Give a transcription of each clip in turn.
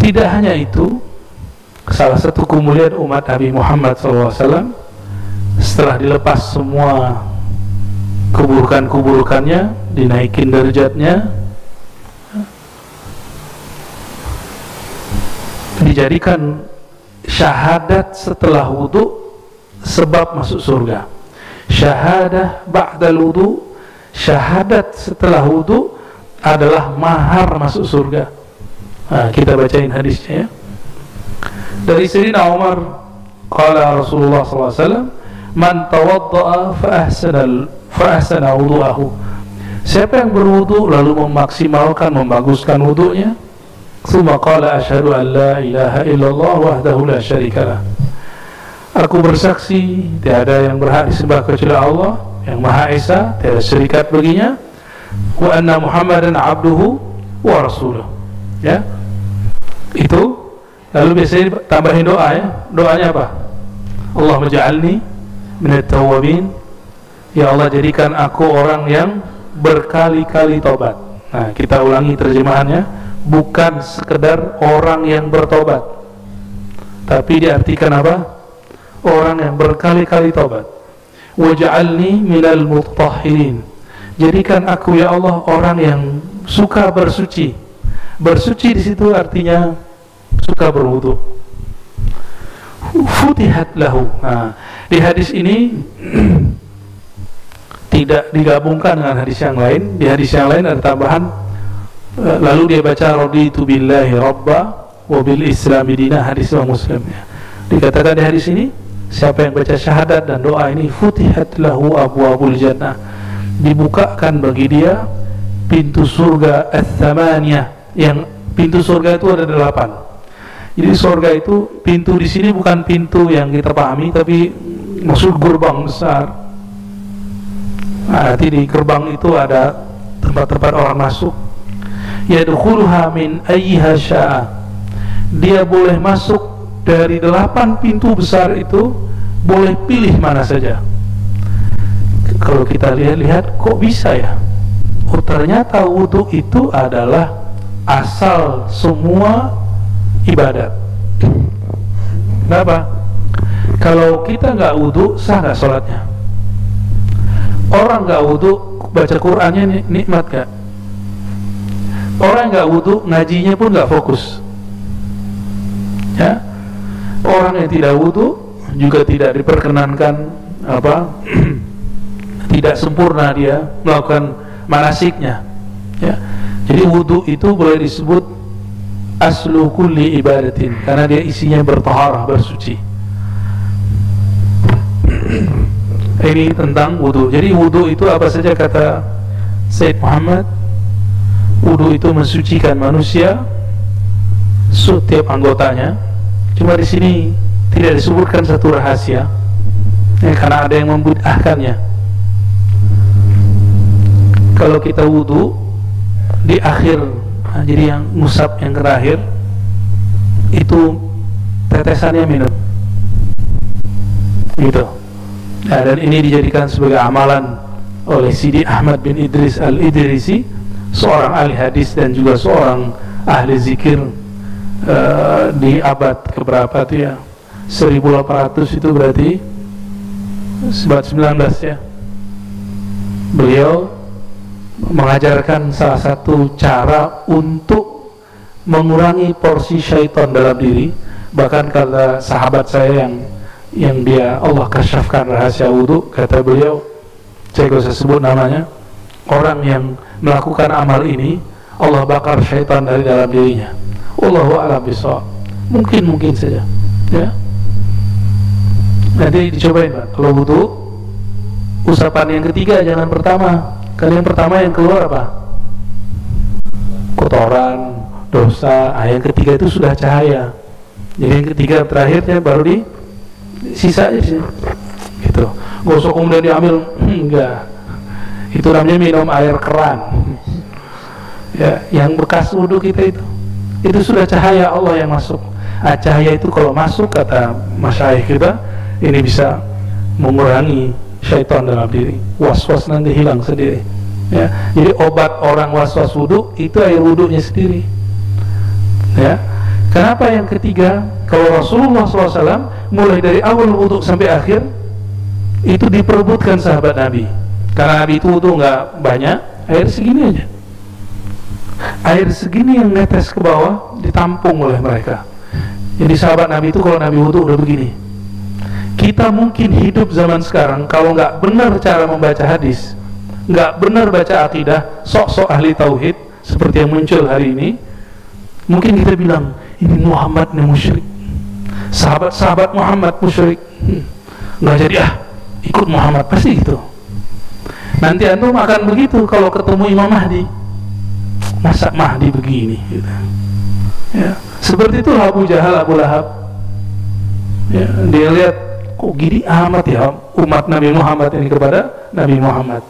Tidak hanya itu, salah satu kemuliaan umat Nabi Muhammad SAW, setelah dilepas semua keburukan-keburukannya, dinaikin derajatnya, dijadikan syahadat setelah wudu sebab masuk surga. Syahadah ba'dal wudu, syahadat setelah wudu adalah mahar masuk surga. Nah, kita bacain hadisnya ya. Dari Sayyidina Umar, qala Rasulullah SAW, man tawadda'a fa ahsana wudu'ahu. Siapa yang berwudu lalu memaksimalkan, membaguskan wudunya, tsumma qala asyhadu an la ilaha illallah wahdahu la syarikalah. Aku bersaksi tiada yang berhak disembah kecuali Allah yang Maha Esa, tiada syarikat baginya, wa anna Muhammadan abduhu wa rasuluh. Ya. Itu lalu biasanya tambahin doa ya. Doanya apa? Allahumma ja'alni minat tawabin. Ya Allah, jadikan aku orang yang berkali-kali tobat. Nah, kita ulangi terjemahannya, bukan sekedar orang yang bertobat, tapi diartikan apa? Orang yang berkali-kali tobat. Waj'alni minal mutahhirin. Jadikan aku ya Allah orang yang suka bersuci. Bersuci di situ artinya suka berwudu. Futihat lahu. Nah, di hadis ini tidak digabungkan dengan hadis yang lain. Di hadis yang lain ada tambahan, lalu dia baca raditu billahi rabba wa bil islami dina, hadis Muslim ya. Dikatakan di hadis ini, siapa yang baca syahadat dan doa ini, futihat lahu abwabul jannah, dibukakan bagi dia pintu surga ats-tsamaniyah, yang pintu surga itu ada 8. Jadi surga itu pintu di sini bukan pintu yang kita pahami, tapi maksud gerbang besar. Nah, nanti di gerbang itu ada tempat-tempat orang masuk. Yadkhuluha min ayyiha syaa. Dia boleh masuk dari 8 pintu besar itu, boleh pilih mana saja. Kalau kita lihat-lihat, kok bisa ya? Oh, ternyata wudu itu adalah asal semua ibadat. Kenapa? Kalau kita nggak wudu, sah nggak sholatnya? Orang nggak wudu baca Qur'annya nikmat gak? Orang nggak wudu ngajinya pun nggak fokus. Ya, orang yang tidak wudu juga tidak diperkenankan tidak sempurna dia melakukan manasiknya. Ya, jadi wudu itu boleh disebut aslu kulli ibadatin karena dia isinya bertaharah, bersuci. Ini tentang wudu. Jadi wudu itu apa saja kata Sayyid Muhammad? Wudu itu mensucikan manusia setiap anggotanya. Cuma di sini tidak disebutkan satu rahasia, ya, karena ada yang membid'ahkannya. Kalau kita wudu di akhir, nah, jadi yang musab yang terakhir itu tetesannya minum, gitu. Nah, dan ini dijadikan sebagai amalan oleh Sidi Ahmad bin Idris al-Idrisi, seorang ahli hadis dan juga seorang ahli zikir di abad keberapa itu ya, 1800 itu berarti abad 19 ya. Beliau mengajarkan salah satu cara untuk mengurangi porsi syaitan dalam diri. Bahkan kata sahabat saya yang dia Allah kasyafkan rahasia wudu, kata beliau, saya gak usah sebut namanya, orang yang melakukan amal ini Allah bakar syaitan dari dalam dirinya. Wallahu a'lam bishawab. Mungkin saja ya. Nanti dicobain Pak. Kalau wudu, usapan yang ketiga jangan pertama. Kalau yang pertama yang keluar apa? Kotoran, dosa. Yang ketiga itu sudah cahaya. Jadi yang ketiga terakhirnya baru di sisa aja sih. Gitu. Gosok kemudian diambil, enggak. Itu namanya minum air keran. Ya, yang bekas wudu kita itu sudah cahaya Allah yang masuk. Cahaya itu kalau masuk, kata masyayikh kita, ini bisa mengurangi syaitan dalam diri. Was-was nanti hilang sendiri. Ya, jadi obat orang was-was wudu itu air wudunya sendiri. Ya, Kenapa yang ketiga? Kalau Rasulullah SAW mulai dari awal wudhu sampai akhir itu diperebutkan sahabat Nabi, karena Nabi itu wudhu nggak banyak, air segini aja, air segini yang netes ke bawah ditampung oleh mereka. Jadi sahabat Nabi itu kalau Nabi wudhu udah begini. Kita mungkin hidup zaman sekarang kalau nggak benar cara membaca hadis, nggak benar baca akidah, sok-sok ahli tauhid seperti yang muncul hari ini, mungkin kita bilang ini Muhammad nih musyrik, sahabat-sahabat Muhammad musyrik, nggak jadi ikut Muhammad, pasti gitu. Nanti antum akan begitu kalau ketemu Imam Mahdi, masa Mahdi begini gitu. Ya, seperti itu Abu Jahal, Abu Lahab. Ya, dia lihat kok gini amat ya umat Nabi Muhammad ini kepada Nabi Muhammad.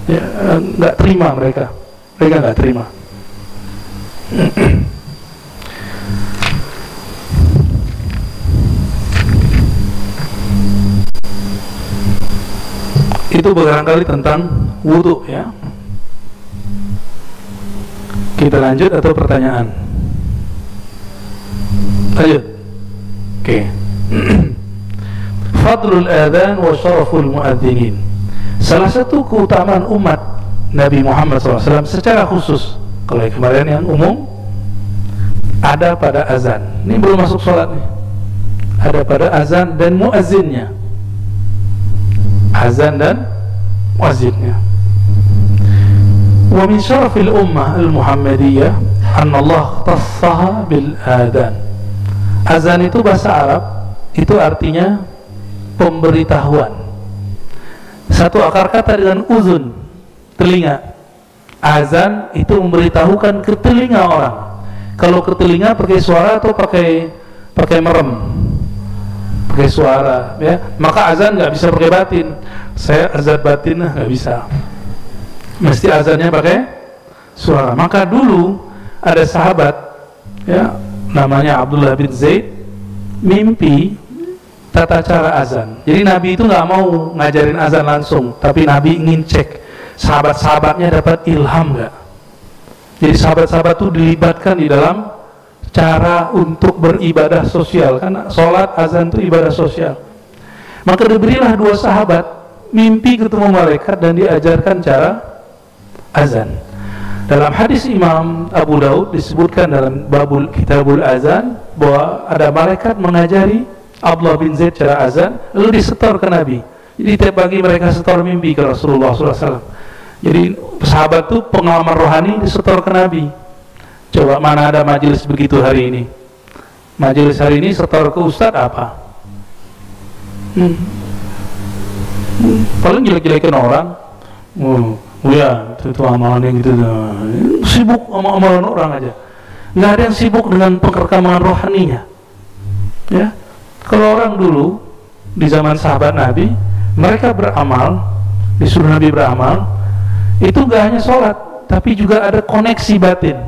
Ya, nggak terima mereka nggak terima. Itu barangkali tentang wudhu ya. Kita lanjut atau pertanyaan? Lanjut. Oke. Fadlul adzan wa syaraful muadzinin. Salah satu keutamaan umat Nabi Muhammad SAW secara khusus, kalau yang kemarin yang umum ada pada azan. Ini belum masuk sholat nih. Ada pada azan dan muazzinnya. Azan dan muazzinnya. Wa min syarafil ummah al-Muhammadiyah anna Allah khassaha bil adzan. Azan itu bahasa Arab, itu artinya pemberitahuan. Satu akar kata dengan uzun, telinga. Azan itu memberitahukan ke telinga orang. Kalau ke telinga pakai suara atau pakai merem? Pakai suara ya. Maka azan nggak bisa pakai batin. Saya azan batin nggak bisa, mesti azannya pakai suara. Maka dulu ada sahabat ya, namanya Abdullah bin Zaid, mimpi tata cara azan. Jadi Nabi itu nggak mau ngajarin azan langsung, tapi Nabi ingin cek sahabat-sahabatnya dapat ilham nggak. Jadi sahabat-sahabat itu dilibatkan di dalam cara untuk beribadah sosial, karena sholat azan itu ibadah sosial. Maka diberilah dua sahabat mimpi ketemu malaikat dan diajarkan cara azan. Dalam hadis Imam Abu Daud disebutkan dalam babul kitabul azan bahwa ada malaikat mengajari Abdullah bin Zaid cara azan, lalu disetor ke Nabi. Jadi tiap pagi mereka setor mimpi ke Rasulullah SAW. Jadi sahabat itu pengalaman rohani disetor ke Nabi. Coba mana ada majelis begitu hari ini? Majelis hari ini setor ke ustadz apa? Paling jelek-jelekin orang. Ya, itu amalannya gitu. Sibuk sama amalan orang aja. Nggak ada yang sibuk dengan pengerekaman rohaninya. Ya, kalau orang dulu di zaman sahabat Nabi, mereka beramal, disuruh Nabi beramal, itu nggak hanya sholat, tapi juga ada koneksi batin.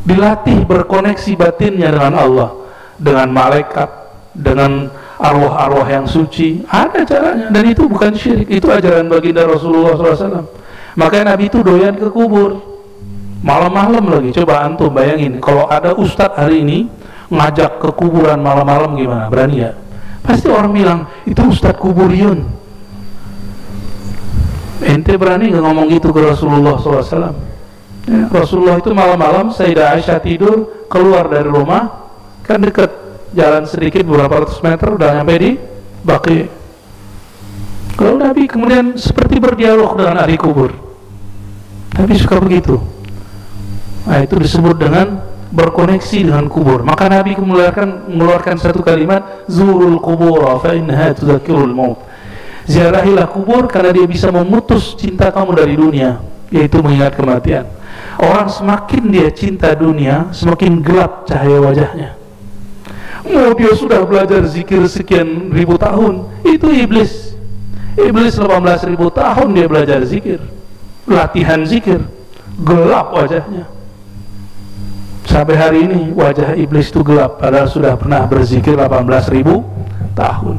Dilatih berkoneksi batinnya dengan Allah, dengan malaikat, dengan arwah-arwah yang suci. Ada caranya, dan itu bukan syirik, itu ajaran baginda Rasulullah SAW. Makanya Nabi itu doyan ke kubur malam-malam lagi. Coba antum bayangin kalau ada ustadz hari ini ngajak ke kuburan malam-malam, gimana? Berani ya? Pasti orang bilang itu ustadz kuburiyun. Ente berani nggak ngomong gitu ke Rasulullah SAW? Ya, Rasulullah itu malam-malam Sayyidah Aisyah tidur, keluar dari rumah, kan dekat, jalan sedikit beberapa ratus meter udah nyampe di Baqi. Kalau Nabi kemudian seperti berdialog dengan ahli kubur. Nabi suka begitu. Nah, itu disebut dengan berkoneksi dengan kubur. Maka Nabi mengeluarkan satu kalimat, zurul kubur fa innaha tudzakirul maut. Ziarahilah kubur karena dia bisa memutus cinta kamu dari dunia, yaitu mengingat kematian. Orang semakin dia cinta dunia, semakin gelap cahaya wajahnya. Mau dia sudah belajar zikir sekian ribu tahun, itu iblis. Iblis 18.000 tahun dia belajar zikir, latihan zikir, gelap wajahnya. Sampai hari ini wajah iblis itu gelap, padahal sudah pernah berzikir 18.000 tahun.